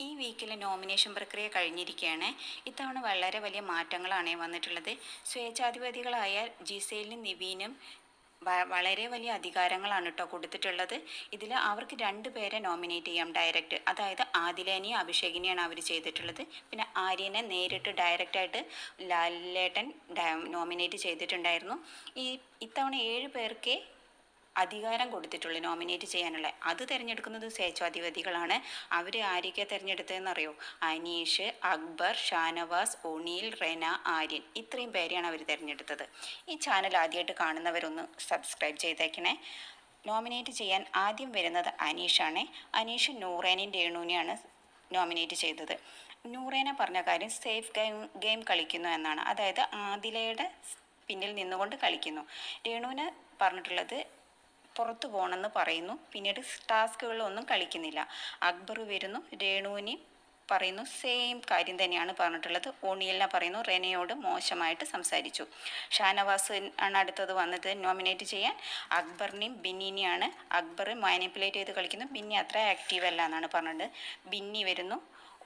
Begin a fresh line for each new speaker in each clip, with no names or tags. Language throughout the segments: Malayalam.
ഈ വീക്കിലെ നോമിനേഷൻ പ്രക്രിയ കഴിഞ്ഞിരിക്കുകയാണ്. ഇത്തവണ വളരെ വലിയ മാറ്റങ്ങളാണ് വന്നിട്ടുള്ളത്. സ്വേച്ഛാധിപതികളായ ജിസേലിനും നിവീനും വളരെ വലിയ അധികാരങ്ങളാണ് കേട്ടോ കൊടുത്തിട്ടുള്ളത്. ഇതിൽ അവർക്ക് 2 പേരെ നോമിനേറ്റ് ചെയ്യാം ഡയറക്റ്റ്. അതായത് ആദിലേനെയും അഭിഷേകിനെയാണ് അവർ ചെയ്തിട്ടുള്ളത്. പിന്നെ ആര്യനെ നേരിട്ട് ഡയറക്റ്റായിട്ട് ലാലേട്ടൻ നോമിനേറ്റ് ചെയ്തിട്ടുണ്ടായിരുന്നു. ഇത്തവണ 7 പേർക്കേ അധികാരം കൊടുത്തിട്ടുള്ളൂ നോമിനേറ്റ് ചെയ്യാനുള്ള. അത് തിരഞ്ഞെടുക്കുന്നത് സ്വേച്ഛാധിപതികളാണ്. അവർ ആരൊക്കെ തിരഞ്ഞെടുത്തതെന്നറിയോ? അനീഷ്, അക്ബർ, ഷാനവാസ്, ഒണീൽ, റെന, ആര്യൻ, ഇത്രയും പേരെയാണ് അവർ തിരഞ്ഞെടുത്തത്. ഈ ചാനൽ ആദ്യമായിട്ട് കാണുന്നവരൊന്ന് സബ്സ്ക്രൈബ് ചെയ്തേക്കണേ. നോമിനേറ്റ് ചെയ്യാൻ ആദ്യം വരുന്നത് അനീഷാണ്. അനീഷ് നൂറേനെയും രേണുവിനെയാണ് നോമിനേറ്റ് ചെയ്തത്. നൂറേനെ പറഞ്ഞ കാര്യം സേഫ് ഗെയിം കളിക്കുന്നു എന്നാണ്. അതായത് ആദിലയുടെ പിന്നിൽ നിന്നുകൊണ്ട് കളിക്കുന്നു. രേണുവിനെ പറഞ്ഞിട്ടുള്ളത് പുറത്തു പോകണമെന്ന് പറയുന്നു. പിന്നീട് ടാസ്കുകളിലൊന്നും കളിക്കുന്നില്ല. അക്ബർ വരുന്നു, രേണുവിനെ പറയുന്നു, സെയിം കാര്യം തന്നെയാണ് പറഞ്ഞിട്ടുള്ളത്. ഒണിയലിനെ പറയുന്നു റെനയോട് മോശമായിട്ട് സംസാരിച്ചു. ഷാനവാസ് ആണ് അടുത്തത് വന്നത് നോമിനേറ്റ് ചെയ്യാൻ. അക്ബറിനെയും ബിന്നിനെയാണ്. അക്ബർ മാനിപ്പുലേറ്റ് ചെയ്ത് കളിക്കുന്നു, ബിന്നി അത്ര ആക്റ്റീവ് അല്ല എന്നാണ് പറഞ്ഞത്. ബിന്നി വരുന്നു,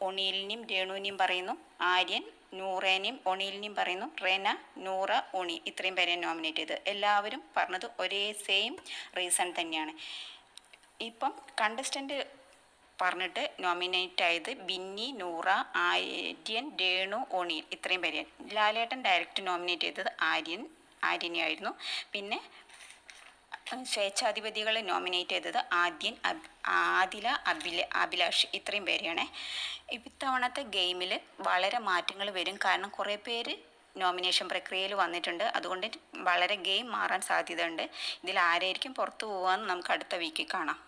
ഒണിയലിനെയും രേണുവിനെയും പറയുന്നു. ആര്യൻ നൂറേനെയും ഒണിയലിനെയും പറയുന്നു. റെന, നൂറ, ഒണി, ഇത്രയും പേരെ നോമിനേറ്റ് ചെയ്ത്. എല്ലാവരും പറഞ്ഞത് ഒരേ സെയിം റീസൺ തന്നെയാണ്. ഇപ്പം കണ്ടസ്റ്റൻ്റ് പറഞ്ഞിട്ട് നോമിനേറ്റ് ആയത് ബിന്നി, നൂറ, ആര്യൻ, രേണു, ഒണിയൽ, ഇത്രയും പേരെ. ലാലേട്ടൻ ഡയറക്റ്റ് നോമിനേറ്റ് ചെയ്തത് ആര്യനെയായിരുന്നു. പിന്നെ സ്വേച്ഛാധിപതികളെ നോമിനേറ്റ് ചെയ്തത് ആദില, അഭിലാഷ്, ഇത്രയും പേരെയാണ്. ഇത്തവണത്തെ ഗെയിമിൽ വളരെ മാറ്റങ്ങൾ വരും. കാരണം കുറേ പേര് നോമിനേഷൻ പ്രക്രിയയിൽ വന്നിട്ടുണ്ട്. അതുകൊണ്ട് വളരെ ഗെയിം മാറാൻ സാധ്യതയുണ്ട്. ഇതിൽ ആരായിരിക്കും പുറത്തു പോകാമെന്ന് നമുക്ക് അടുത്ത വീക്കിൽ കാണാം.